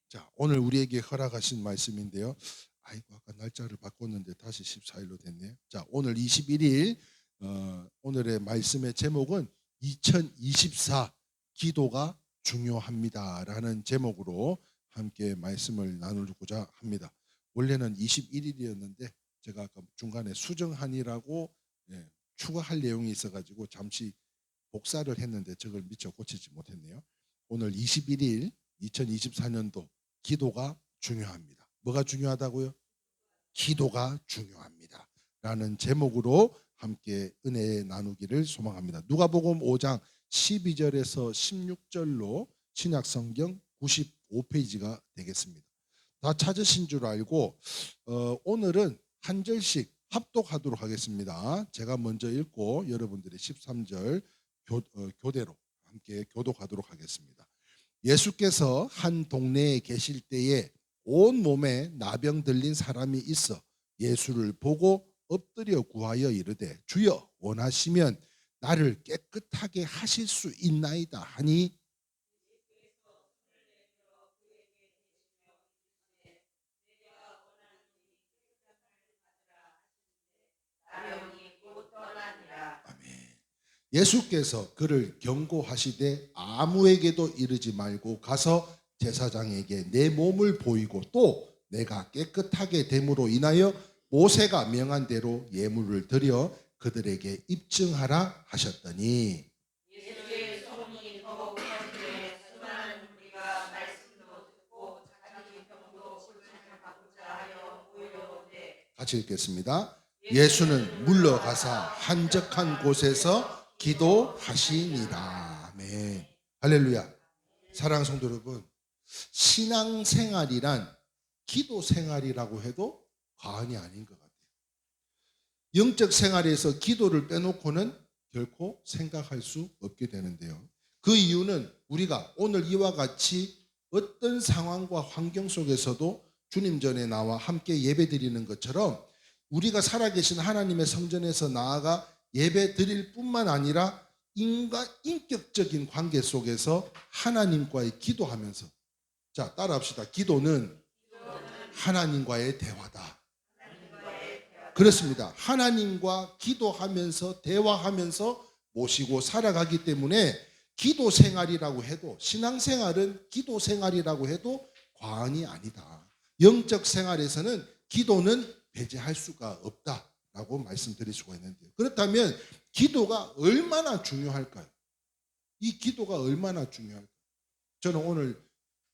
자, 오늘 우리에게 허락하신 말씀인데요. 아이고, 아까 날짜를 바꿨는데 다시 14일로 됐네요. 자, 오늘 21일 오늘의 말씀의 제목은 2024 기도가 중요합니다라는 제목으로 함께 말씀을 나누고자 합니다. 원래는 21일이었는데 제가 아까 중간에 수정한이라고 추가할 내용이 있어가지고 잠시 복사를 했는데 저걸 미처 고치지 못했네요. 오늘 21일 2024년도 기도가 중요합니다. 뭐가 중요하다고요? 기도가 중요합니다. 라는 제목으로 함께 은혜 나누기를 소망합니다. 누가복음 5장 12절에서 16절로 신약성경 95페이지가 되겠습니다. 다 찾으신 줄 알고 오늘은 한 절씩 합독하도록 하겠습니다. 제가 먼저 읽고 여러분들이 13절 교대로 함께 교독하도록 하겠습니다. 예수께서 한 동네에 계실 때에 온 몸에 나병 들린 사람이 있어 예수를 보고 엎드려 구하여 이르되 주여 원하시면 나를 깨끗하게 하실 수 있나이다 하니 아멘. 예수께서 그를 경고하시되 아무에게도 이르지 말고 가서 제사장에게 내 몸을 보이고 또 내가 깨끗하게 됨으로 인하여 모세가 명한 대로 예물을 드려 그들에게 입증하라 하셨더니 예수의 소문이 더욱 퍼지되 수많은 무리가 말씀도 듣고 자기 병도 고침하고자 하여 모여오되 같이 읽겠습니다. 예수는 물러가사 한적한 곳에서 기도하시니라. 아멘. 할렐루야. 사랑하는 성도 여러분, 신앙생활이란 기도생활이라고 해도 과언이 아닌 것 같아요. 영적 생활에서 기도를 빼놓고는 결코 생각할 수 없게 되는데요. 그 이유는 우리가 오늘 이와 같이 어떤 상황과 환경 속에서도 주님 전에 나와 함께 예배드리는 것처럼 우리가 살아계신 하나님의 성전에서 나아가 예배 드릴 뿐만 아니라 인격적인 관계 속에서 하나님과의 기도하면서, 자, 따라합시다. 기도는 하나님과의 대화다. 그렇습니다. 하나님과 기도하면서 대화하면서 모시고 살아가기 때문에 기도 생활이라고 해도, 신앙생활은 기도 생활이라고 해도 과언이 아니다. 영적 생활에서는 기도는 배제할 수가 없다라고 말씀드릴 수가 있는데요. 그렇다면 기도가 얼마나 중요할까요? 이 기도가 얼마나 중요할까요? 저는 오늘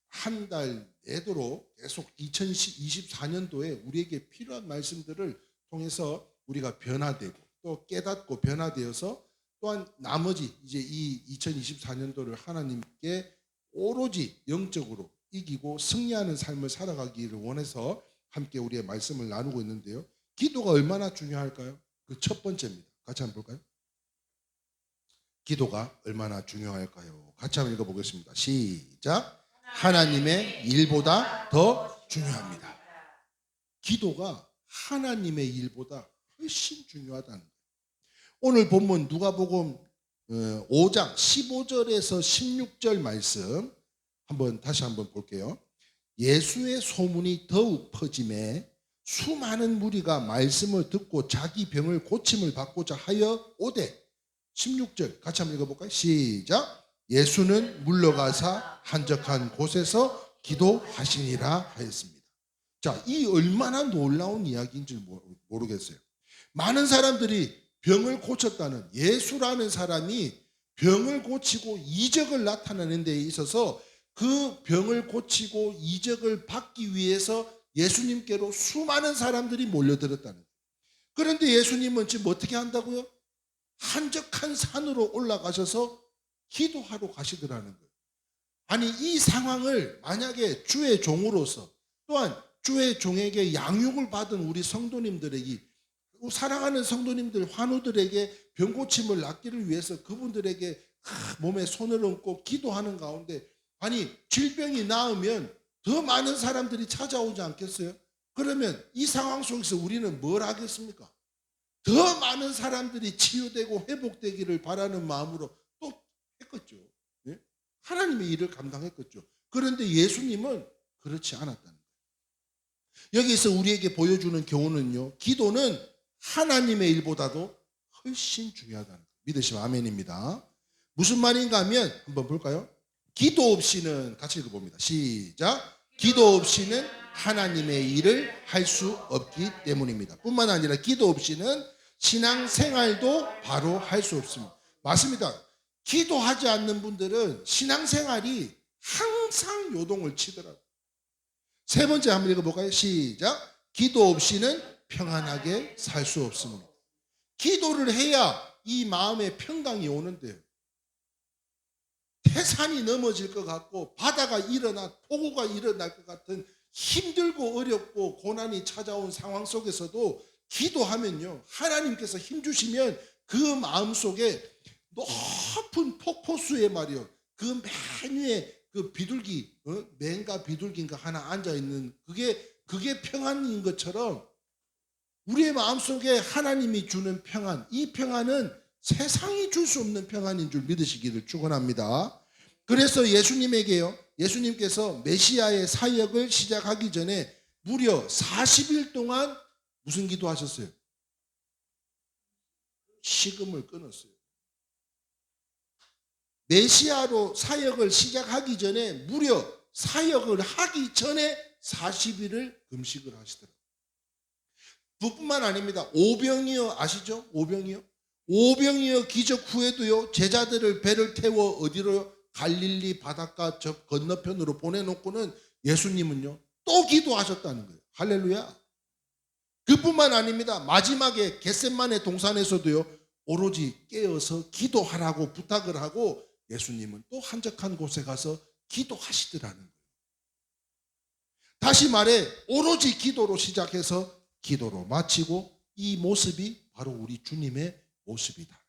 한 달 내도록 계속 2024년도에 우리에게 필요한 말씀들을 통해서 우리가 변화되고 또 깨닫고 변화되어서 또한 나머지 이제 이 2024년도를 하나님께 오로지 영적으로 이기고 승리하는 삶을 살아가기를 원해서 함께 우리의 말씀을 나누고 있는데요. 기도가 얼마나 중요할까요? 그 첫 번째입니다. 같이 한번 볼까요? 기도가 얼마나 중요할까요? 같이 한번 읽어보겠습니다. 시작. 하나님의 일보다 더 중요합니다. 기도가 하나님의 일보다 훨씬 중요하다는 거예요. 오늘 본문 누가복음 5장 15절에서 16절 말씀 다시 한번 볼게요. 예수의 소문이 더욱 퍼짐에 수많은 무리가 말씀을 듣고 자기 병을 고침을 받고자 하여 오되 16절 같이 한번 읽어볼까요? 시작. 예수는 물러가사 한적한 곳에서 기도하시니라 하였습니다. 자, 이 얼마나 놀라운 이야기인지 모르겠어요. 많은 사람들이 병을 고쳤다는, 예수라는 사람이 병을 고치고 이적을 나타내는 데 있어서 그 병을 고치고 이적을 받기 위해서 예수님께로 수많은 사람들이 몰려들었다는 거예요. 그런데 예수님은 지금 어떻게 한다고요? 한적한 산으로 올라가셔서 기도하러 가시더라는 거예요. 아니, 이 상황을 만약에 주의 종으로서 또한 주의 종에게 양육을 받은 우리 성도님들에게, 사랑하는 성도님들, 환우들에게 병고침을 낫기를 위해서 그분들에게 몸에 손을 얹고 기도하는 가운데, 아니, 질병이 나으면 더 많은 사람들이 찾아오지 않겠어요? 그러면 이 상황 속에서 우리는 뭘 하겠습니까? 더 많은 사람들이 치유되고 회복되기를 바라는 마음으로 또 했겠죠. 네? 하나님의 일을 감당했겠죠. 그런데 예수님은 그렇지 않았다는 거예요. 여기서 우리에게 보여주는 교훈은요, 기도는 하나님의 일보다도 훨씬 중요하다는 거예요. 믿으시면 아멘입니다. 무슨 말인가 하면 한번 볼까요? 기도 없이는, 같이 읽어봅니다. 시작. 기도 없이는 하나님의 일을 할 수 없기 때문입니다. 뿐만 아니라 기도 없이는 신앙생활도 바로 할 수 없습니다. 맞습니다. 기도하지 않는 분들은 신앙생활이 항상 요동을 치더라고요. 세 번째 한번 읽어볼까요? 시작. 기도 없이는 평안하게 살 수 없습니다. 기도를 해야 이 마음에 평강이 오는데요. 태산이 넘어질 것 같고 바다가 일어나 폭우가 일어날 것 같은 힘들고 어렵고 고난이 찾아온 상황 속에서도 기도하면요, 하나님께서 힘주시면 그 마음속에 높은 폭포수에 말이요, 그 맨 위에 그 비둘기, 맹가 비둘기인가 하나 앉아있는 그게 평안인 것처럼 우리의 마음속에 하나님이 주는 평안, 이 평안은 세상이 줄 수 없는 평안인 줄 믿으시기를 축원합니다. 그래서 예수님께서 메시아의 사역을 시작하기 전에 무려 40일 동안 무슨 기도하셨어요? 식음을 끊었어요. 메시아로 사역을 시작하기 전에 무려 사역을 하기 전에 40일을 금식을 하시더라고요. 그뿐만 아닙니다. 오병이어 아시죠? 오병이어 기적 후에도요, 제자들을 배를 태워 어디로요? 갈릴리 바닷가 저 건너편으로 보내놓고는 예수님은요, 또 기도하셨다는 거예요. 할렐루야. 그뿐만 아닙니다. 마지막에 겟셋마네 동산에서도요, 오로지 깨어서 기도하라고 부탁을 하고 예수님은 또 한적한 곳에 가서 기도하시더라는 거예요. 다시 말해 오로지 기도로 시작해서 기도로 마치고, 이 모습이 바로 우리 주님의 모습이다.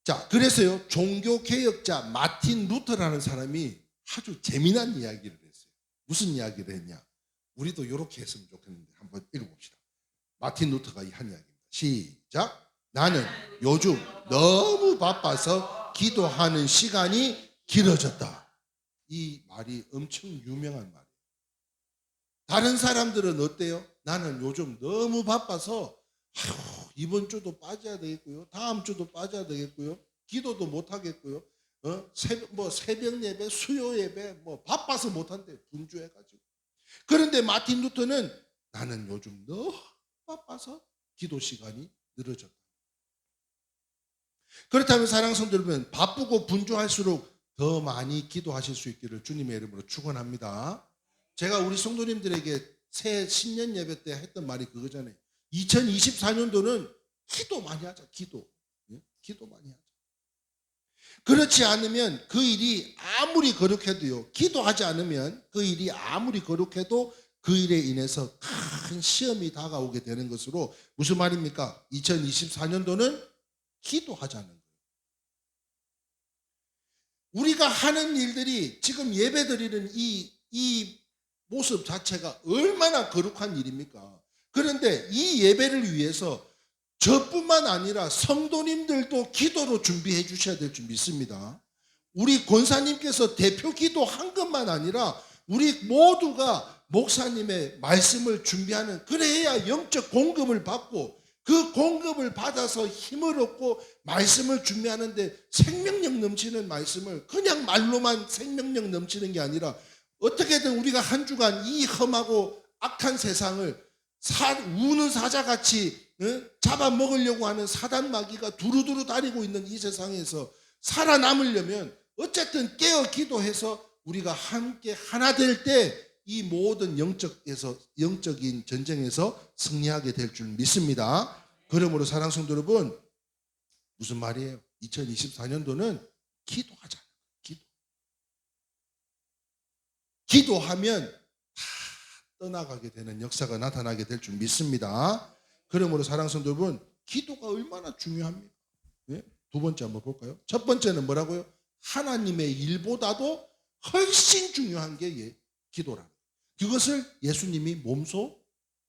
자, 그래서요, 종교개혁자 마틴 루터라는 사람이 아주 재미난 이야기를 했어요. 무슨 이야기를 했냐? 우리도 이렇게 했으면 좋겠는데 한번 읽어봅시다. 마틴 루터가 한 이야기입니다. 시작. 나는 요즘 너무 바빠서 기도하는 시간이 길어졌다. 이 말이 엄청 유명한 말이에요. 다른 사람들은 어때요? 나는 요즘 너무 바빠서 이번 주도 빠져야 되겠고요, 다음 주도 빠져야 되겠고요, 기도도 못 하겠고요, 새벽 예배, 수요 예배 바빠서 못 한대, 분주해가지고. 그런데 마틴 루터는 나는 요즘 너무 바빠서 기도 시간이 늘어졌다. 그렇다면 사랑하는 성도 여러분, 바쁘고 분주할수록 더 많이 기도하실 수 있기를 주님의 이름으로 축원합니다. 제가 우리 성도님들에게 새 신년 예배 때 했던 말이 그거잖아요. 2024년도는 기도 많이 하자. 기도 많이 하자. 그렇지 않으면 그 일이 아무리 거룩해도요, 기도하지 않으면 그 일이 아무리 거룩해도 그 일에 인해서 큰 시험이 다가오게 되는 것으로, 무슨 말입니까? 2024년도는 기도하자는 거예요. 우리가 하는 일들이 지금 예배 드리는 이 모습 자체가 얼마나 거룩한 일입니까? 그런데 이 예배를 위해서 저뿐만 아니라 성도님들도 기도로 준비해 주셔야 될 줄 믿습니다. 우리 권사님께서 대표 기도한 것만 아니라 우리 모두가 목사님의 말씀을 준비하는, 그래야 영적 공급을 받고 그 공급을 받아서 힘을 얻고 말씀을 준비하는데, 생명력 넘치는 말씀을 그냥 말로만 생명력 넘치는 게 아니라 어떻게든 우리가 한 주간 이 험하고 악한 세상을 우는 사자같이 잡아먹으려고 하는 사단 마귀가 두루두루 다니고 있는 이 세상에서 살아남으려면 어쨌든 깨어 기도해서 우리가 함께 하나 될 때 이 모든 영적인 전쟁에서 승리하게 될 줄 믿습니다. 그러므로 사랑하는 성도 여러분, 무슨 말이에요? 2024년도는 기도하자. 기도하면 다 떠나가게 되는 역사가 나타나게 될 줄 믿습니다. 그러므로 사랑하는 성도 여러분, 기도가 얼마나 중요합니까? 네? 두 번째 한번 볼까요? 첫 번째는 뭐라고요? 하나님의 일보다도 훨씬 중요한 게 기도라. 그것을 예수님이 몸소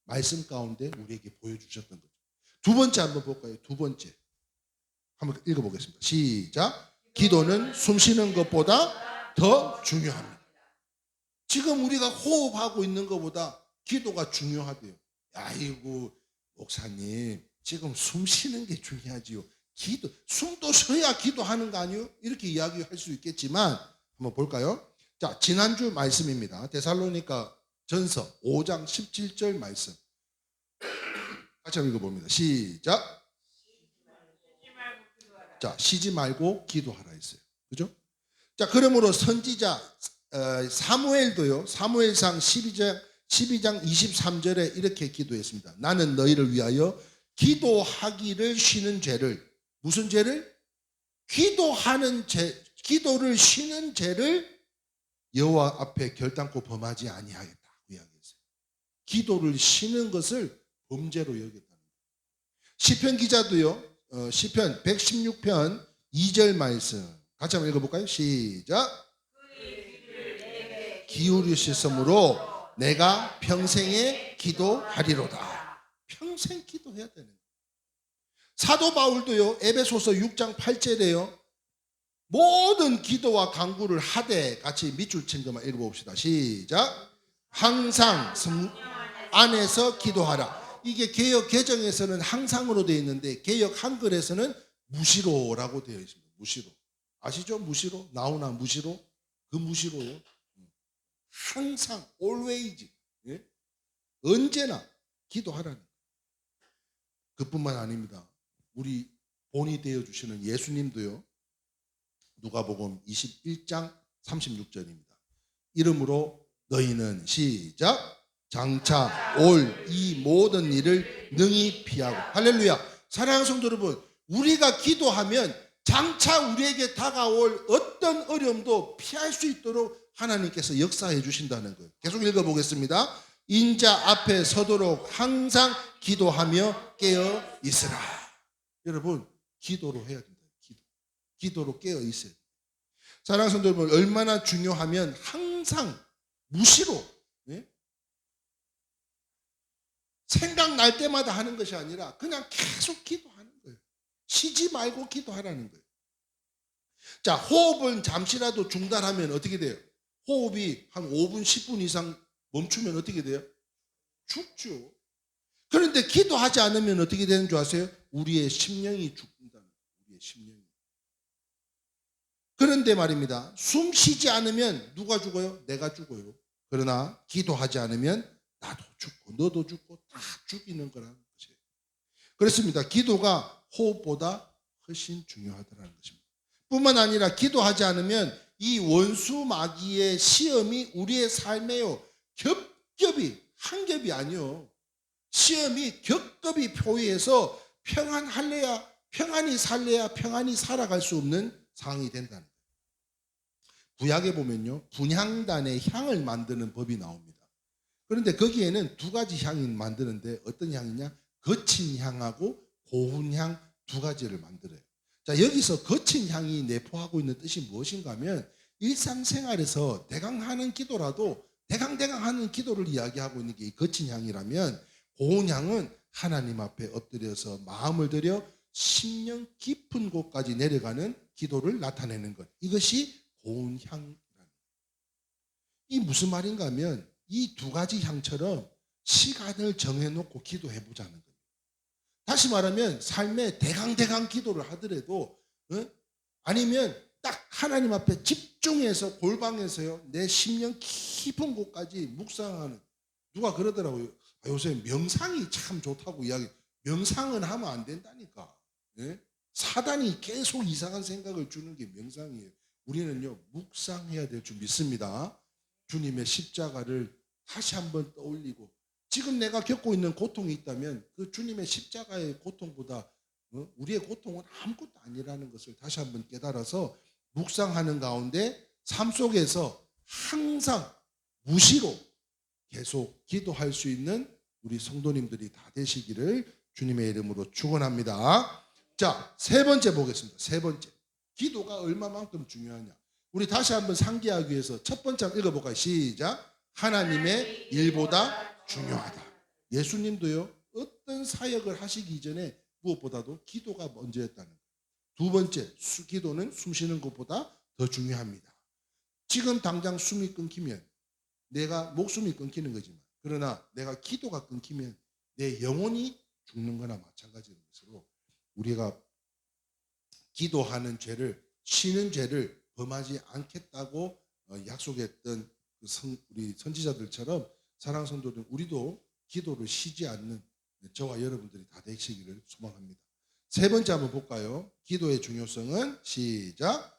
말씀 가운데 우리에게 보여주셨던 거죠. 두 번째 한번 볼까요? 두 번째 한번 읽어보겠습니다. 시작. 기도는 숨 쉬는 것보다 더 중요합니다. 지금 우리가 호흡하고 있는 것보다 기도가 중요하대요. 아이고 목사님 지금 숨 쉬는 게 중요하지요. 기도 숨도 쉬어야 기도하는 거 아니요? 이렇게 이야기할 수 있겠지만 한번 볼까요? 자, 지난주 말씀입니다. 데살로니가 전서 5장 17절 말씀 같이 한번 읽어봅니다. 시작. 자, 쉬지 말고 기도하라 했어요. 그죠? 자, 그러므로 선지자 사무엘도요. 사무엘상 12장 23절에 이렇게 기도했습니다. 나는 너희를 위하여 기도하기를 쉬는 죄를, 무슨 죄를? 기도를 쉬는 죄를 여호와 앞에 결단코 범하지 아니하겠다. 그 이야기했어요. 기도를 쉬는 것을 범죄로 여겼다는 거예요. 시편 기자도요. 시편 116편 2절 말씀 같이 한번 읽어볼까요? 시작. 기울이셨으므로 내가 평생에 기도하리로다. 평생 기도해야 되는 거예요. 사도 바울도요. 에베소서 6장 8절에요. 모든 기도와 간구를 하되 같이 밑줄 친 것만 읽어봅시다. 시작. 항상 안에서 기도하라. 이게 개역 개정에서는 항상으로 되어 있는데 개역 한글에서는 무시로라고 되어 있습니다. 무시로. 아시죠? 무시로. 나오나 무시로. 그 무시로요. 항상 always. 예? 언제나 기도하라는 거예요. 그뿐만 아닙니다. 우리 본이 되어 주시는 예수님도요. 누가복음 21장 36절입니다. 이름으로 너희는 시작. 장차 올 이 모든 일을 능히 피하고. 할렐루야. 사랑하는 성도 여러분, 우리가 기도하면 장차 우리에게 다가올 어떤 어려움도 피할 수 있도록 하나님께서 역사해 주신다는 거예요. 계속 읽어보겠습니다. 인자 앞에 서도록 항상 기도하며 깨어 있으라. 여러분, 기도로 해야 된다. 기도로 깨어 있어야 돼요. 사랑하는 성도 여러분, 얼마나 중요하면 항상 무시로, 예? 생각날 때마다 하는 것이 아니라 그냥 계속 기도하는 거예요. 쉬지 말고 기도하라는 거예요. 자, 호흡은 잠시라도 중단하면 어떻게 돼요? 호흡이 한 5분, 10분 이상 멈추면 어떻게 돼요? 죽죠. 그런데 기도하지 않으면 어떻게 되는 줄 아세요? 우리의 심령이 죽는다는 거예요. 우리의 심령이. 그런데 말입니다. 숨 쉬지 않으면 누가 죽어요? 내가 죽어요. 그러나 기도하지 않으면 나도 죽고 너도 죽고 다 죽이는 거라는 것이에요. 그렇습니다. 기도가 호흡보다 훨씬 중요하다는 것입니다. 뿐만 아니라 기도하지 않으면 이 원수 마귀의 시험이 우리의 삶에요. 겹겹이 한 겹이 아니요. 시험이 겹겹이 표위해서 평안할래야 평안히 살래야 평안히 살아갈 수 없는 상황이 된다는 거예요. 구약에 보면요. 분향단의 향을 만드는 법이 나옵니다. 그런데 거기에는 두 가지 향이 만드는데 어떤 향이냐? 거친 향하고 고운 향 두 가지를 만들어요. 자, 여기서 거친 향이 내포하고 있는 뜻이 무엇인가 하면 일상생활에서 대강 하는 기도라도 대강 하는 기도를 이야기하고 있는 게 이 거친 향이라면 고운 향은 하나님 앞에 엎드려서 마음을 들여 심령 깊은 곳까지 내려가는 기도를 나타내는 것. 이것이 고운 향이라는 거예요. 이 무슨 말인가 하면 이 두 가지 향처럼 시간을 정해놓고 기도해보자는 거예요. 다시 말하면 삶에 대강 기도를 하더라도 아니면 딱 하나님 앞에 집중해서 골방에서요 내 심령 깊은 곳까지 묵상하는. 누가 그러더라고요. 요새 명상이 참 좋다고 이야기. 명상은 하면 안 된다니까. 예? 사단이 계속 이상한 생각을 주는 게 명상이에요. 우리는요 묵상해야 될 줄 믿습니다. 주님의 십자가를 다시 한번 떠올리고 지금 내가 겪고 있는 고통이 있다면 그 주님의 십자가의 고통보다 우리의 고통은 아무것도 아니라는 것을 다시 한번 깨달아서 묵상하는 가운데 삶 속에서 항상 무시로 계속 기도할 수 있는 우리 성도님들이 다 되시기를 주님의 이름으로 축원합니다. 자, 세 번째 보겠습니다. 세 번째. 기도가 얼마만큼 중요하냐. 우리 다시 한번 상기하기 위해서 첫 번째 한번 읽어볼까요? 시작. 하나님의 일보다 중요하다. 예수님도요 어떤 사역을 하시기 이전에 무엇보다도 기도가 먼저였다는 거예요. 두 번째, 기도는 숨 쉬는 것보다 더 중요합니다. 지금 당장 숨이 끊기면 내가 목숨이 끊기는 거지만, 그러나 내가 기도가 끊기면 내 영혼이 죽는 거나 마찬가지인 것으로 우리가 기도하는 죄를, 쉬는 죄를 범하지 않겠다고 약속했던 우리 선지자들처럼 사랑하는 성도들, 우리도 기도를 쉬지 않는 저와 여러분들이 다 되시기를 소망합니다. 세 번째 한번 볼까요? 기도의 중요성은 시작.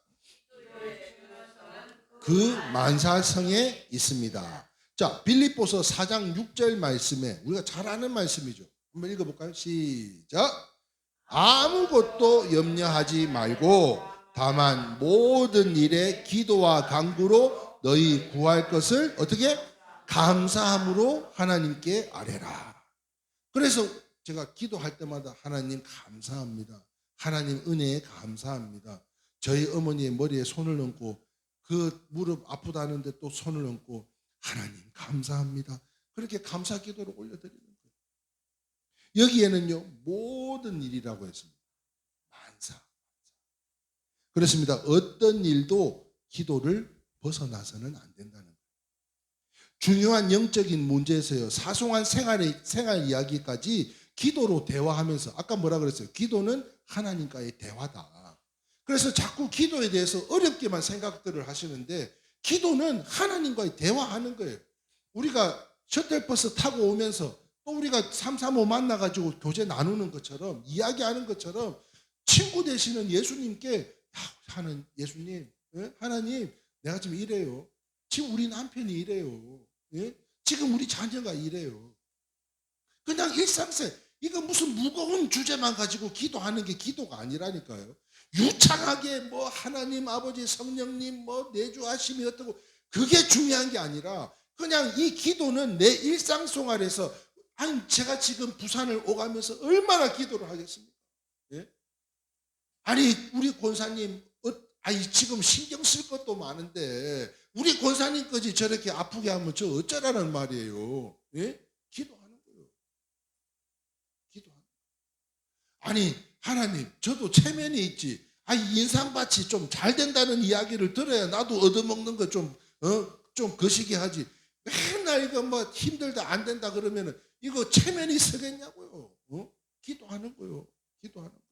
그 만사성에 있습니다. 자, 빌립보서 4장 6절 말씀에 우리가 잘 아는 말씀이죠. 한번 읽어볼까요? 시작. 아무것도 염려하지 말고 다만 모든 일에 기도와 간구로 너희 구할 것을 어떻게? 감사함으로 하나님께 아뢰라. 그래서 제가 기도할 때마다 하나님 감사합니다. 하나님 은혜에 감사합니다. 저희 어머니의 머리에 손을 얹고 그 무릎 아프다는데 또 손을 얹고 하나님 감사합니다. 그렇게 감사 기도를 올려드리는 거예요. 여기에는요 모든 일이라고 했습니다. 만사. 그렇습니다. 어떤 일도 기도를 벗어나서는 안 된다는 거예요. 중요한 영적인 문제에서요 사소한 생활 이야기까지 기도로 대화하면서, 아까 뭐라 그랬어요? 기도는 하나님과의 대화다. 그래서 자꾸 기도에 대해서 어렵게만 생각들을 하시는데 기도는 하나님과의 대화하는 거예요. 우리가 셔틀버스 타고 오면서 또 우리가 335 만나가지고 교제 나누는 것처럼, 이야기하는 것처럼 친구 되시는 예수님께 하는 예수님, 하나님 내가 지금 이래요. 지금 우리 남편이 이래요. 지금 우리 자녀가 이래요. 그냥 일상생, 이거 무슨 무거운 주제만 가지고 기도하는 게 기도가 아니라니까요. 유창하게 뭐 하나님 아버지 성령님 뭐 내주하심이 어떻고, 그게 중요한 게 아니라 그냥 이 기도는 내 일상생활에서, 아니 제가 지금 부산을 오가면서 얼마나 기도를 하겠습니까? 예? 아니 우리 권사님 아니 지금 신경 쓸 것도 많은데 우리 권사님까지 저렇게 아프게 하면 저 어쩌라는 말이에요. 예? 기도하는 거예요. 기도하는 거예요. 아니 하나님 저도 체면이 있지. 아니 인상밭이 좀 잘 된다는 이야기를 들어야 나도 얻어먹는 거 좀 거시기 하지. 맨날 이거 뭐 힘들다 안 된다 그러면은 이거 체면이 서겠냐고요. 기도하는 거예요. 기도하는 거예요.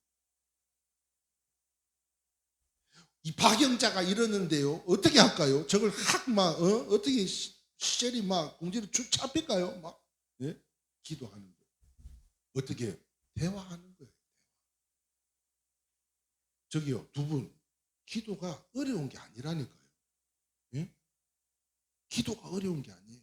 이 박영자가 이러는데요. 어떻게 할까요? 저걸 어떻게 시절이 막 공지를 쭉 잡힐까요? 막 예? 기도하는 거예요. 어떻게 해요? 대화하는 거예요. 저기요, 두 분 기도가 어려운 게 아니라니까요. 예? 기도가 어려운 게 아니에요.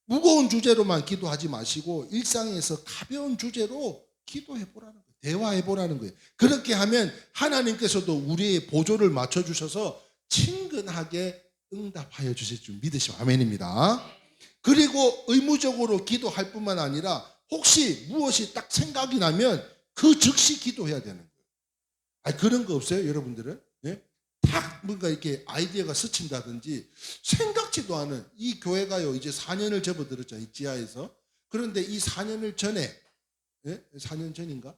무거운 주제로만 기도하지 마시고 일상에서 가벼운 주제로 기도해 보라는 거예요. 대화해 보라는 거예요. 그렇게 하면 하나님께서도 우리의 보조를 맞춰주셔서 친근하게 응답하여 주실 줄 믿으시면 아멘입니다. 그리고 의무적으로 기도할 뿐만 아니라 혹시 무엇이 딱 생각이 나면 그 즉시 기도해야 되는 거예요. 아니, 그런 거 없어요, 여러분들은? 예? 딱 뭔가 이렇게 아이디어가 스친다든지 생각지도 않은, 이 교회가요 이제 4년을 접어들었잖아요, 이 지하에서. 그런데 이 4년을 전에, 예? 4년 전인가?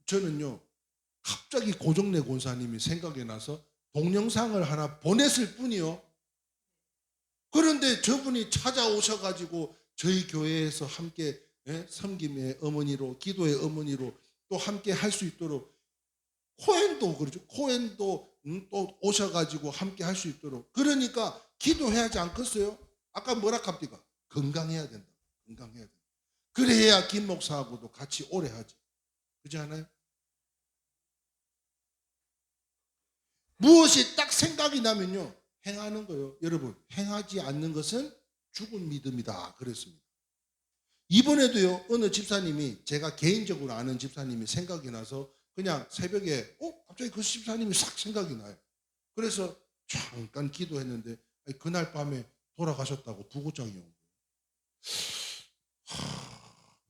저는요 갑자기 고정래 권사님이 생각이 나서 동영상을 하나 보냈을 뿐이요. 그런데 저분이 찾아오셔가지고 저희 교회에서 함께 섬김의 어머니로, 기도의 어머니로 또 함께 할 수 있도록, 코엔도 그러죠. 코엔도 또 오셔가지고 함께 할 수 있도록. 그러니까 기도해야 하지 않겠어요? 아까 뭐라 합니까? 건강해야 된다. 건강해야 된다. 그래야 김 목사하고도 같이 오래 하지. 그렇지 않아요? 무엇이 딱 생각이 나면요 행하는 거예요. 여러분, 행하지 않는 것은 죽은 믿음이다 그랬습니다. 이번에도요 어느 집사님이, 제가 개인적으로 아는 집사님이 생각이 나서 그냥 새벽에 갑자기 그 집사님이 싹 생각이 나요. 그래서 잠깐 기도했는데 그날 밤에 돌아가셨다고 부고장이 온 거예요.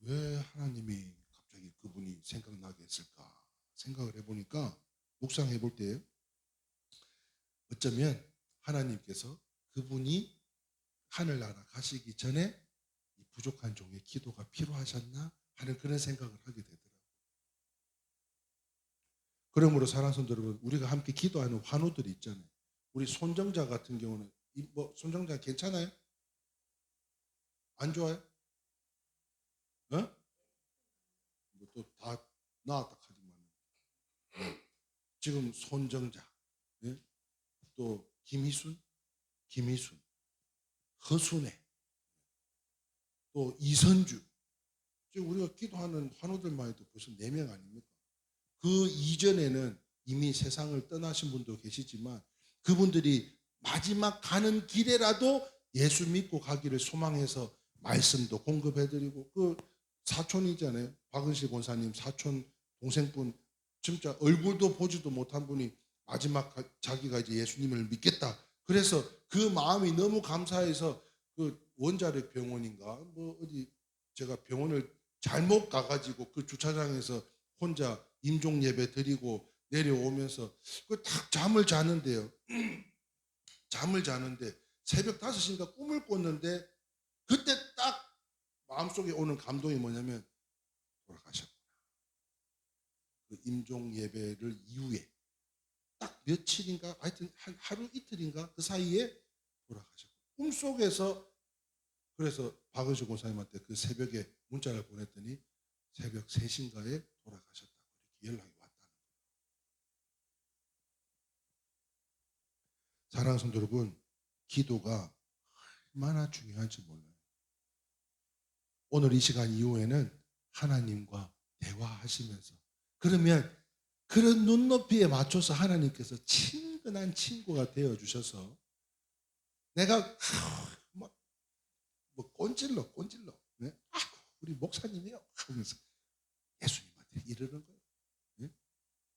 왜 하나님이 갑자기 그분이 생각나게 했을까 생각을 해보니까, 묵상해 볼 때요 어쩌면 하나님께서 그분이 하늘나라 가시기 전에 이 부족한 종의 기도가 필요하셨나 하는 그런 생각을 하게 되더라고요. 그러므로 사랑하는 성도 여러분, 우리가 함께 기도하는 환우들이 있잖아요. 우리 손정자 같은 경우는 뭐 손정장 괜찮아요? 안 좋아요? 어? 뭐 또 다 나았다 하지만 지금 손정자, 예? 또 김희순, 허순애, 또 이선주. 지금 우리가 기도하는 환우들만 해도 벌써 4명 아닙니까? 그 이전에는 이미 세상을 떠나신 분도 계시지만 그분들이 마지막 가는 길에라도 예수 믿고 가기를 소망해서 말씀도 공급해드리고, 그 사촌이잖아요. 박은실 권사님 사촌 동생분, 진짜 얼굴도 보지도 못한 분이 마지막 자기가 이제 예수님을 믿겠다. 그래서 그 마음이 너무 감사해서 그 원자력 병원인가 뭐 어디 제가 병원을 잘못 가가지고 그 주차장에서 혼자 임종 예배 드리고 내려오면서 그 딱 잠을 자는데요. 잠을 자는데 새벽 5시인가 꿈을 꿨는데 그때 딱 마음속에 오는 감동이 뭐냐면 돌아가셨구나. 그 임종 예배를 이후에 딱 며칠인가 하여튼 하루 이틀인가 그 사이에 돌아가셨고, 꿈속에서 그래서 박은수 권사님한테 그 새벽에 문자를 보냈더니 새벽 3시인가에 돌아가셨다고 이렇게 연락이 왔다는 거예요. 사랑하는 성도 여러분, 기도가 얼마나 중요한지 몰라요. 오늘 이 시간 이후에는 하나님과 대화하시면서, 그러면 그런 눈높이에 맞춰서 하나님께서 친근한 친구가 되어주셔서 내가 뭐 꼰질러 네? 우리 목사님이요 하면서 예수님한테 이러는 거예요. 네?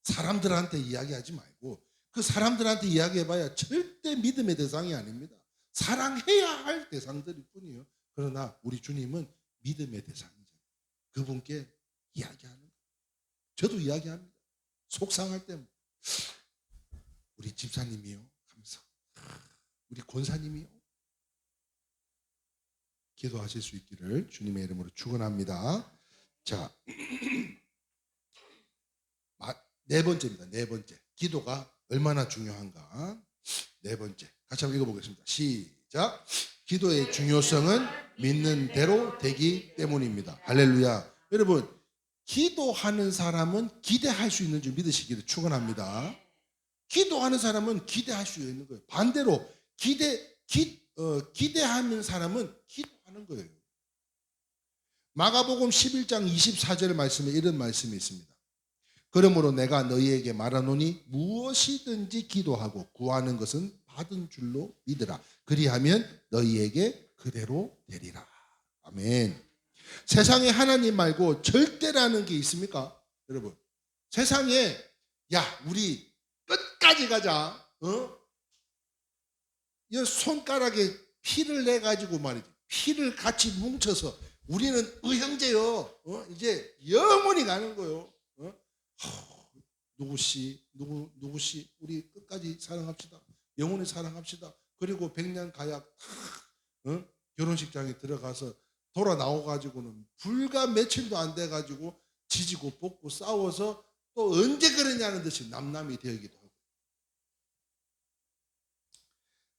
사람들한테 이야기하지 말고, 그 사람들한테 이야기해봐야 절대 믿음의 대상이 아닙니다. 사랑해야 할 대상들일 뿐이에요. 그러나 우리 주님은 믿음의 대상이죠. 그분께 이야기하는 거예요. 저도 이야기합니다. 속상할 때 우리 집사님이요 하면서, 우리 권사님이요. 기도하실 수 있기를 주님의 이름으로 축원합니다. 자, 4번째입니다. 4번째. 기도가 얼마나 중요한가. 4번째. 같이 한번 읽어보겠습니다. 시작. 기도의 중요성은 믿는 대로 되기 때문입니다. 할렐루야. 여러분, 기도하는 사람은 기대할 수 있는 줄 믿으시기를 축원합니다. 기도하는 사람은 기대할 수 있는 거예요. 반대로 기대하는 사람은 기도하는 거예요. 마가복음 11장 24절 말씀에 이런 말씀이 있습니다. 그러므로 내가 너희에게 말하노니 무엇이든지 기도하고 구하는 것은 받은 줄로 믿으라. 그리하면 너희에게 그대로 되리라. 아멘. 세상에 하나님 말고 절대라는 게 있습니까? 여러분, 세상에 야 우리 끝까지 가자. 이 손가락에 피를 내 가지고 말이지, 피를 같이 뭉쳐서 우리는 의형제요. 이제 영원히 가는 거요. 누구씨 우리 끝까지 사랑합시다. 영원히 사랑합시다. 그리고 백년 가약 결혼식장에 들어가서 돌아 나와가지고는 불과 며칠도 안 돼가지고 지지고 볶고 싸워서 또 언제 그러냐는 듯이 남남이 되기도 하고.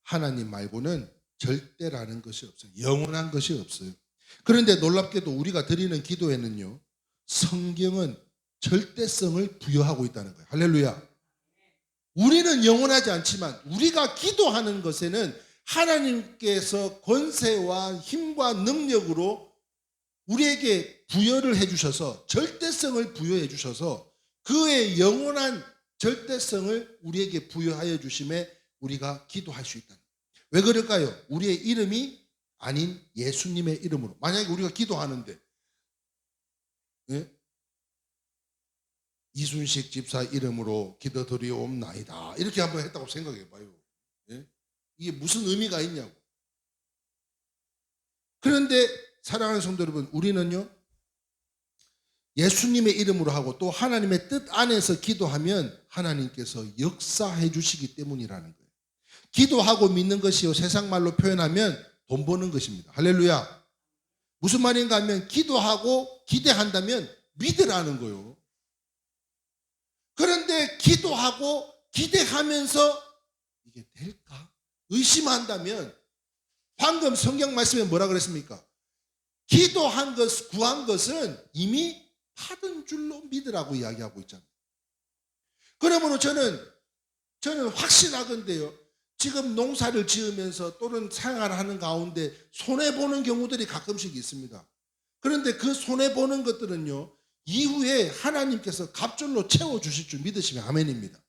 하나님 말고는 절대라는 것이 없어요. 영원한 것이 없어요. 그런데 놀랍게도 우리가 드리는 기도에는요, 성경은 절대성을 부여하고 있다는 거예요. 할렐루야. 우리는 영원하지 않지만 우리가 기도하는 것에는 하나님께서 권세와 힘과 능력으로 우리에게 부여를 해주셔서, 절대성을 부여해 주셔서 그의 영원한 절대성을 우리에게 부여하여 주심에 우리가 기도할 수 있다. 왜 그럴까요? 우리의 이름이 아닌 예수님의 이름으로. 만약에 우리가 기도하는데 이순식 집사 이름으로 기도드리옵나이다 이렇게 한번 했다고 생각해 봐요. 이게 무슨 의미가 있냐고. 그런데 사랑하는 성도 여러분, 우리는요 예수님의 이름으로 하고 또 하나님의 뜻 안에서 기도하면 하나님께서 역사해 주시기 때문이라는 거예요. 기도하고 믿는 것이요, 세상 말로 표현하면 돈 버는 것입니다. 할렐루야. 무슨 말인가 하면 기도하고 기대한다면 믿으라는 거예요. 그런데 기도하고 기대하면서 이게 될까? 의심한다면 방금 성경 말씀에 뭐라 그랬습니까? 기도한 것, 구한 것은 이미 받은 줄로 믿으라고 이야기하고 있잖아요. 그러므로 저는 확신하건대요. 지금 농사를 지으면서 또는 생활하는 가운데 손해보는 경우들이 가끔씩 있습니다. 그런데 그 손해보는 것들은요, 이후에 하나님께서 갑절로 채워주실 줄 믿으시면 아멘입니다.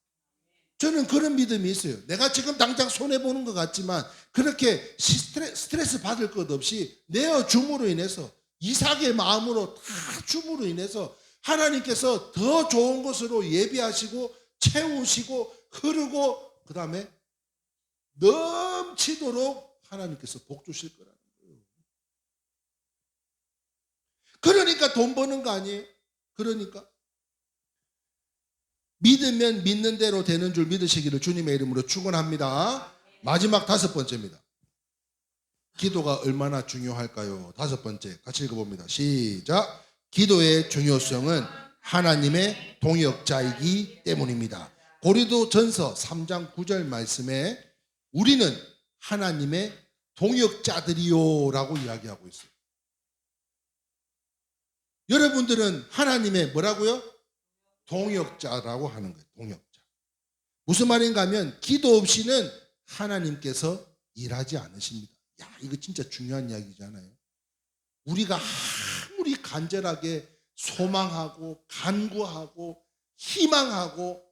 저는 그런 믿음이 있어요. 내가 지금 당장 손해보는 것 같지만 그렇게 스트레스 받을 것 없이 내어 줌으로 인해서 이삭의 마음으로 다 줌으로 인해서 하나님께서 더 좋은 것으로 예비하시고 채우시고 흐르고 그 다음에 넘치도록 하나님께서 복 주실 거라는 거예요. 그러니까 돈 버는 거 아니에요? 그러니까 믿으면 믿는 대로 되는 줄 믿으시기를 주님의 이름으로 축원합니다. 마지막 5번째입니다. 기도가 얼마나 중요할까요? 5번째 같이 읽어봅니다. 시작. 기도의 중요성은 하나님의 동역자이기 때문입니다. 고린도전서 3장 9절 말씀에 우리는 하나님의 동역자들이요 라고 이야기하고 있어요. 여러분들은 하나님의 뭐라고요? 동역자라고 하는 거예요. 동역자. 무슨 말인가 하면 기도 없이는 하나님께서 일하지 않으십니다. 야, 이거 진짜 중요한 이야기잖아요. 우리가 아무리 간절하게 소망하고 간구하고 희망하고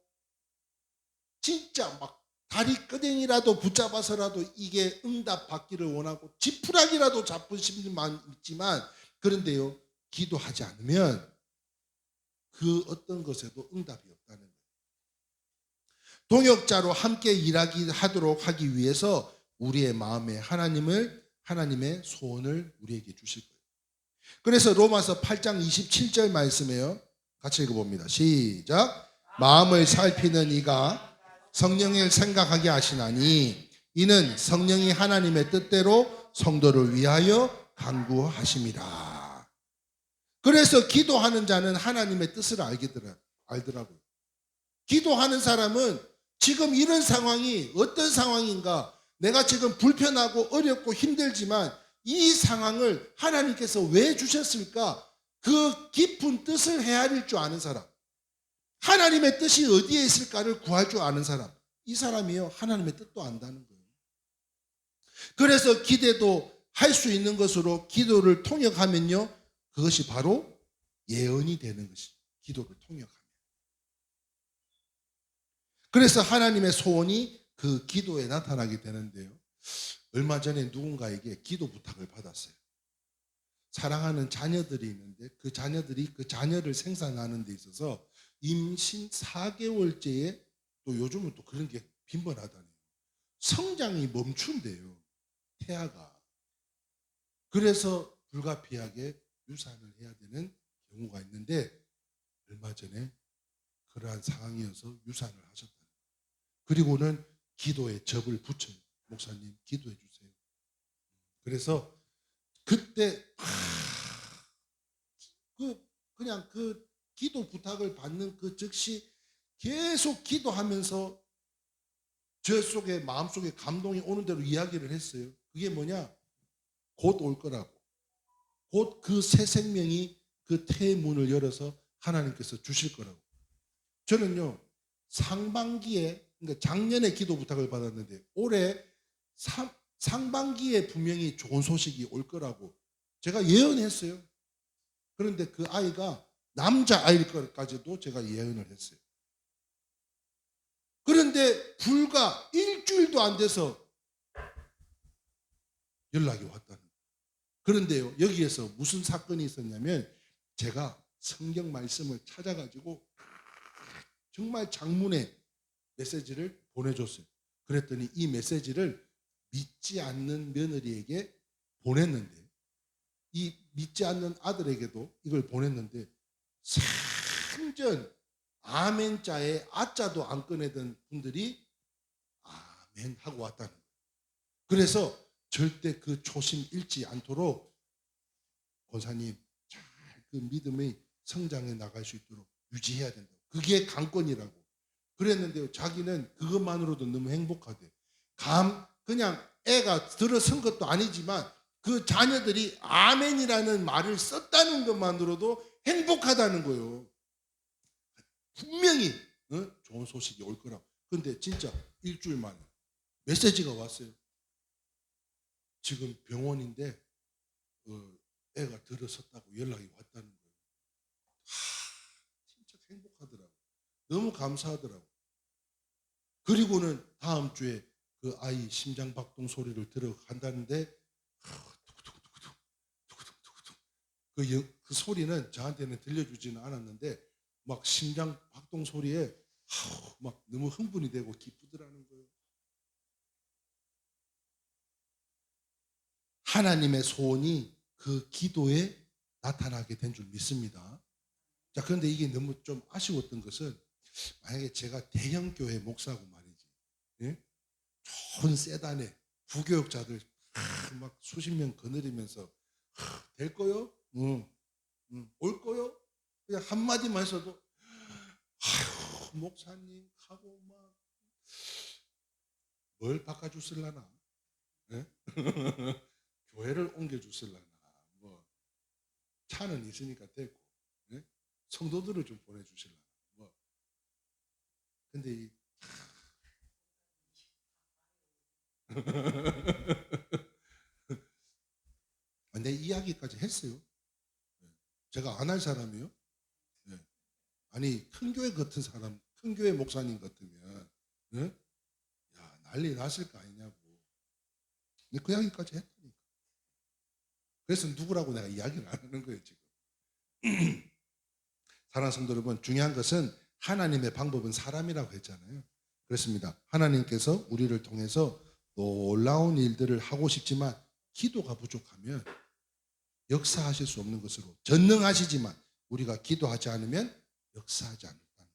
진짜 막 다리 끄댕이라도 붙잡아서라도 이게 응답 받기를 원하고 지푸라기라도 잡으신 분 있지만 그런데요, 기도하지 않으면 그 어떤 것에도 응답이 없다는 거예요. 동역자로 함께 하도록 하기 위해서 우리의 마음에 하나님의 소원을 우리에게 주실 거예요. 그래서 로마서 8장 27절 말씀에요. 같이 읽어봅니다. 시작. 마음을 살피는 이가 성령을 생각하게 하시나니 이는 성령이 하나님의 뜻대로 성도를 위하여 간구하심이라. 그래서 기도하는 자는 하나님의 뜻을 알더라고요. 기도하는 사람은 지금 이런 상황이 어떤 상황인가, 내가 지금 불편하고 어렵고 힘들지만 이 상황을 하나님께서 왜 주셨을까? 그 깊은 뜻을 헤아릴 줄 아는 사람, 하나님의 뜻이 어디에 있을까를 구할 줄 아는 사람, 이 사람이요 하나님의 뜻도 안다는 거예요. 그래서 기대도 할 수 있는 것으로 기도를 통역하면요, 그것이 바로 예언이 되는 것이 기도를 통역하면. 그래서 하나님의 소원이 그 기도에 나타나게 되는데요. 얼마 전에 누군가에게 기도 부탁을 받았어요. 사랑하는 자녀들이 있는데 그 자녀들이 그 자녀를 생산하는 데 있어서 임신 4개월째에 또 요즘은 또 그런 게 빈번하다네요. 성장이 멈춘대요. 태아가. 그래서 불가피하게 유산을 해야 되는 경우가 있는데 얼마 전에 그러한 상황이어서 유산을 하셨다. 그리고는 기도에 접을 붙여요. 목사님 기도해 주세요. 그래서 그때 그냥 그 기도 부탁을 받는 그 즉시 계속 기도하면서 저 속에 마음속에 감동이 오는 대로 이야기를 했어요. 그게 뭐냐? 곧 올 거라고. 곧 그 새 생명이 그 태의 문을 열어서 하나님께서 주실 거라고. 저는요 상반기에, 그러니까 작년에 기도 부탁을 받았는데 올해 상반기에 분명히 좋은 소식이 올 거라고 제가 예언했어요. 그런데 그 아이가 남자 아이일 것까지도 제가 예언을 했어요. 그런데 불과 일주일도 안 돼서 연락이 왔다는 거예요. 그런데요, 여기에서 무슨 사건이 있었냐면 제가 성경 말씀을 찾아가지고 정말 장문의 메시지를 보내줬어요. 그랬더니 이 메시지를 믿지 않는 며느리에게 보냈는데, 이 믿지 않는 아들에게도 이걸 보냈는데 생전 아멘자에 아자도 안 꺼내던 분들이 아멘 하고 왔다는 거예요. 그래서 절대 그 초심 잃지 않도록 권사님 잘 그 믿음의 성장해 나갈 수 있도록 유지해야 된다. 그게 강권이라고 그랬는데요. 자기는 그것만으로도 너무 행복하대. 그냥 애가 들어선 것도 아니지만 그 자녀들이 아멘이라는 말을 썼다는 것만으로도 행복하다는 거예요. 분명히 좋은 소식이 올 거라고. 근데 진짜 일주일 만에 메시지가 왔어요. 지금 병원인데 애가 들어섰다고 연락이 왔다는 거예요. 진짜 행복하더라고. 너무 감사하더라고. 그리고는 다음 주에 그 아이 심장 박동 소리를 들어간다는데 두구두구두구두구, 두구두구두구두구. 그 소리는 저한테는 들려주지는 않았는데 막 심장 박동 소리에 막 너무 흥분이 되고 기쁘더라는 거예요. 하나님의 소원이 그 기도에 나타나게 된 줄 믿습니다. 자, 그런데 이게 너무 좀 아쉬웠던 것은 만약에 제가 대형 교회 목사고 말이지, 예? 좋은 세단에 부교육자들 막 수십 명 거느리면서 될 거요? 올 거요? 그냥 한마디만 했어도 아휴 목사님 하고 막 뭘 바꿔주실라나? 예? 교회를 옮겨주실라나? 뭐 차는 있으니까 됐고, 예? 성도들을 좀 보내주실라나? 뭐 근데 내 이야기까지 했어요. 제가 안 할 사람이요? 네. 아니 큰 교회 같은 사람, 큰 교회 목사님 같으면 네? 야 난리 났을 거 아니냐고. 근데 그 이야기까지 했다니까. 그래서 누구라고 내가 이야기를 안 하는 거예요 지금. 사랑하는 성도 여러분, 중요한 것은 하나님의 방법은 사람이라고 했잖아요. 그렇습니다. 하나님께서 우리를 통해서 놀라운 일들을 하고 싶지만 기도가 부족하면 역사하실 수 없는 것으로 전능하시지만 우리가 기도하지 않으면 역사하지 않는다는 거예요.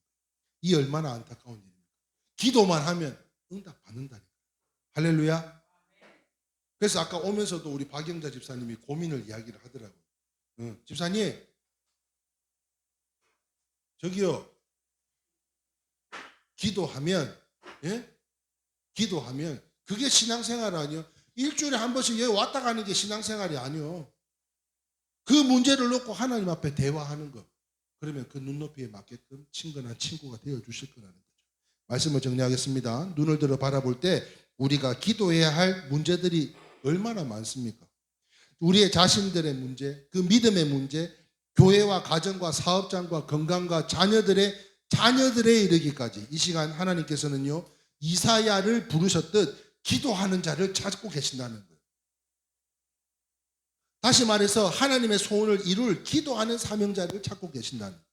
이 얼마나 안타까운 일입니까? 기도만 하면 응답 받는다니까요. 할렐루야. 그래서 아까 오면서도 우리 박영자 집사님이 고민을 이야기를 하더라고요. 집사님 저기요 기도하면 예? 기도하면 그게 신앙생활 아니요? 일주일에 한 번씩 여기 왔다 가는 게 신앙생활이 아니요. 그 문제를 놓고 하나님 앞에 대화하는 것. 그러면 그 눈높이에 맞게끔 친근한 친구가 되어주실 거라는 거죠. 말씀을 정리하겠습니다. 눈을 들어 바라볼 때 우리가 기도해야 할 문제들이 얼마나 많습니까? 우리의 자신들의 문제, 그 믿음의 문제, 교회와 가정과 사업장과 건강과 자녀들에 이르기까지 이 시간 하나님께서는요 이사야를 부르셨듯 기도하는 자를 찾고 계신다는 거예요. 다시 말해서 하나님의 소원을 이룰 기도하는 사명자를 찾고 계신다는 거예요.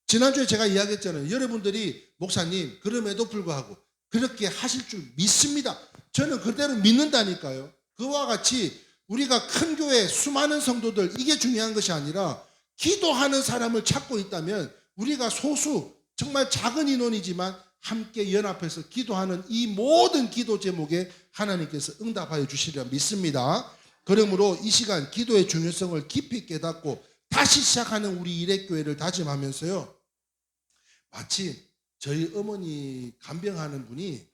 지난주에 제가 이야기했잖아요. 여러분들이 목사님 그럼에도 불구하고 그렇게 하실 줄 믿습니다. 저는 그대로 믿는다니까요. 그와 같이 우리가 큰 교회 수많은 성도들 이게 중요한 것이 아니라 기도하는 사람을 찾고 있다면 우리가 소수 정말 작은 인원이지만 함께 연합해서 기도하는 이 모든 기도 제목에 하나님께서 응답하여 주시리라 믿습니다. 그러므로 이 시간 기도의 중요성을 깊이 깨닫고 다시 시작하는 우리 일회교회를 다짐하면서요. 마치 저희 어머니 간병하는 분이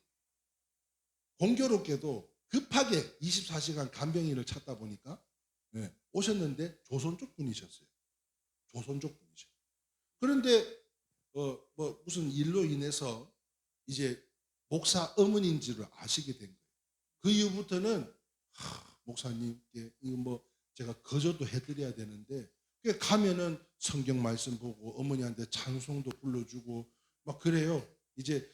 공교롭게도 급하게 24시간 간병인을 찾다 보니까 오셨는데 조선 쪽 분이셨어요. 조선 쪽 분이셨어요. 그런데 뭐 무슨 일로 인해서 이제 목사 어머니인 줄을 아시게 된 거예요. 그 이후부터는 목사님께 이거 뭐 제가 거저도 해드려야 되는데 가면은 성경 말씀 보고 어머니한테 찬송도 불러주고 막 그래요. 이제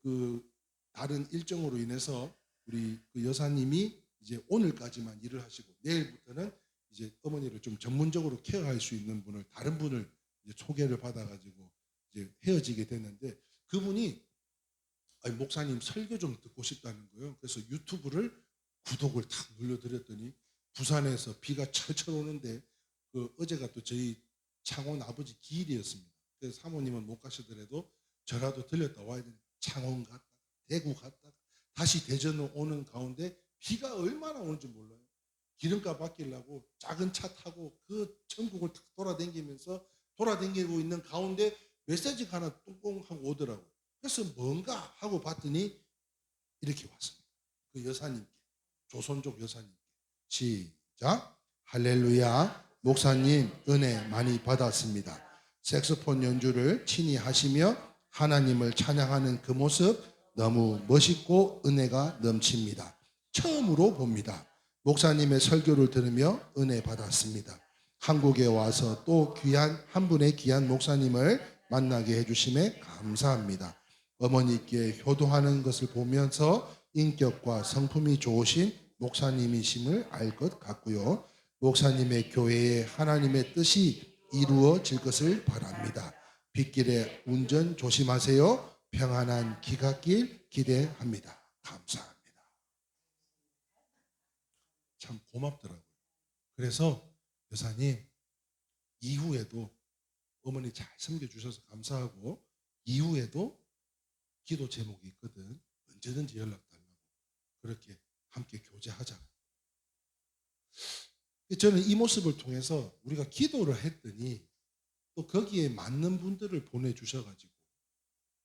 그 다른 일정으로 인해서 우리 그 여사님이 이제 오늘까지만 일을 하시고 내일부터는 이제 어머니를 좀 전문적으로 케어할 수 있는 분을 다른 분을 이제 소개를 받아가지고 이제 헤어지게 됐는데 그분이 아니, 목사님 설교 좀 듣고 싶다는 거예요. 그래서 유튜브를 구독을 탁 눌러드렸더니 부산에서 비가 철철 오는데 어제가 또 저희 창원 아버지 기일이었습니다. 그래서 사모님은 못 가시더라도 저라도 들렸다 와야 되는 창원 갔다 대구 갔다 다시 대전 오는 가운데 비가 얼마나 오는지 몰라요. 기름값 아끼려고 작은 차 타고 그 전국을 탁 돌아다니고 있는 가운데 메시지가 하나 뚱꽁 하고 오더라고요. 그래서 뭔가 하고 봤더니 이렇게 왔습니다. 그 여사님께, 조선족 여사님께. 시작. 할렐루야. 목사님 은혜 많이 받았습니다. 색소폰 연주를 친히 하시며 하나님을 찬양하는 그 모습 너무 멋있고 은혜가 넘칩니다. 처음으로 봅니다. 목사님의 설교를 들으며 은혜 받았습니다. 한국에 와서 또 귀한 한 분의 귀한 목사님을 만나게 해주심에 감사합니다. 어머니께 효도하는 것을 보면서 인격과 성품이 좋으신 목사님이심을 알 것 같고요. 목사님의 교회에 하나님의 뜻이 이루어질 것을 바랍니다. 빗길에 운전 조심하세요. 평안한 귀갓길 기대합니다. 감사합니다. 참 고맙더라고요. 그래서 여사님 이후에도 어머니 잘 섬겨주셔서 감사하고 이후에도 기도 제목이 있거든. 언제든지 연락 달라고. 그렇게 함께 교제하자. 저는 이 모습을 통해서 우리가 기도를 했더니 또 거기에 맞는 분들을 보내주셔가지고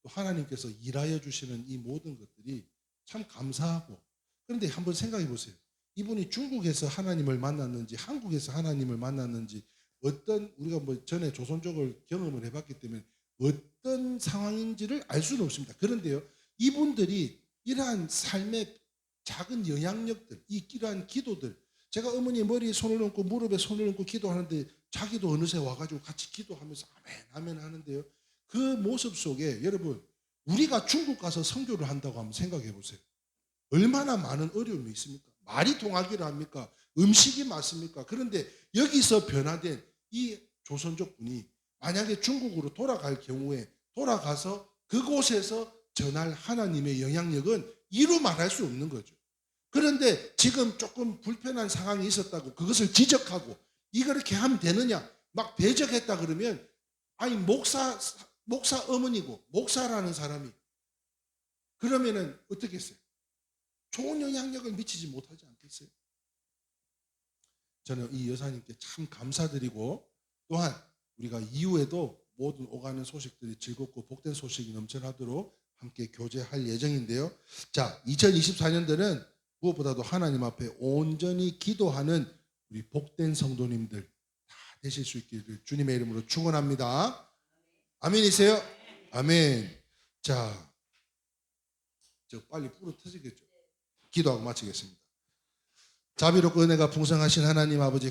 또 하나님께서 일하여 주시는 이 모든 것들이 참 감사하고, 그런데 한번 생각해 보세요. 이분이 중국에서 하나님을 만났는지 한국에서 하나님을 만났는지 어떤, 우리가 뭐 전에 조선족을 경험을 해봤기 때문에 어떤 상황인지를 알 수는 없습니다. 그런데요, 이분들이 이러한 삶의 작은 영향력들, 이러한 기도들, 제가 어머니 머리에 손을 얹고 무릎에 손을 얹고 기도하는데 자기도 어느새 와가지고 같이 기도하면서 아멘 아멘 하는데요, 그 모습 속에 여러분, 우리가 중국 가서 선교를 한다고 한번 생각해 보세요. 얼마나 많은 어려움이 있습니까? 말이 통하기를 합니까? 음식이 맞습니까? 그런데 여기서 변화된 이 조선족 분이 만약에 중국으로 돌아갈 경우에 돌아가서 그곳에서 전할 하나님의 영향력은 이루 말할 수 없는 거죠. 그런데 지금 조금 불편한 상황이 있었다고 그것을 지적하고 이거 이렇게 하면 되느냐 막 대적했다 그러면, 아니 목사 어머니고 목사라는 사람이 그러면은 어떻게 했어요? 좋은 영향력을 미치지 못하지 않겠어요? 저는 이 여사님께 참 감사드리고, 또한 우리가 이후에도 모든 오가는 소식들이 즐겁고 복된 소식이 넘쳐나도록 함께 교제할 예정인데요. 자, 2024년도는 무엇보다도 하나님 앞에 온전히 기도하는 우리 복된 성도님들 다 되실 수 있기를 주님의 이름으로 축원합니다. 아멘이세요? 아멘. 자, 저 빨리 불어 터지겠죠. 기도하고 마치겠습니다. 자비롭고 은혜가 풍성하신 하나님 아버지,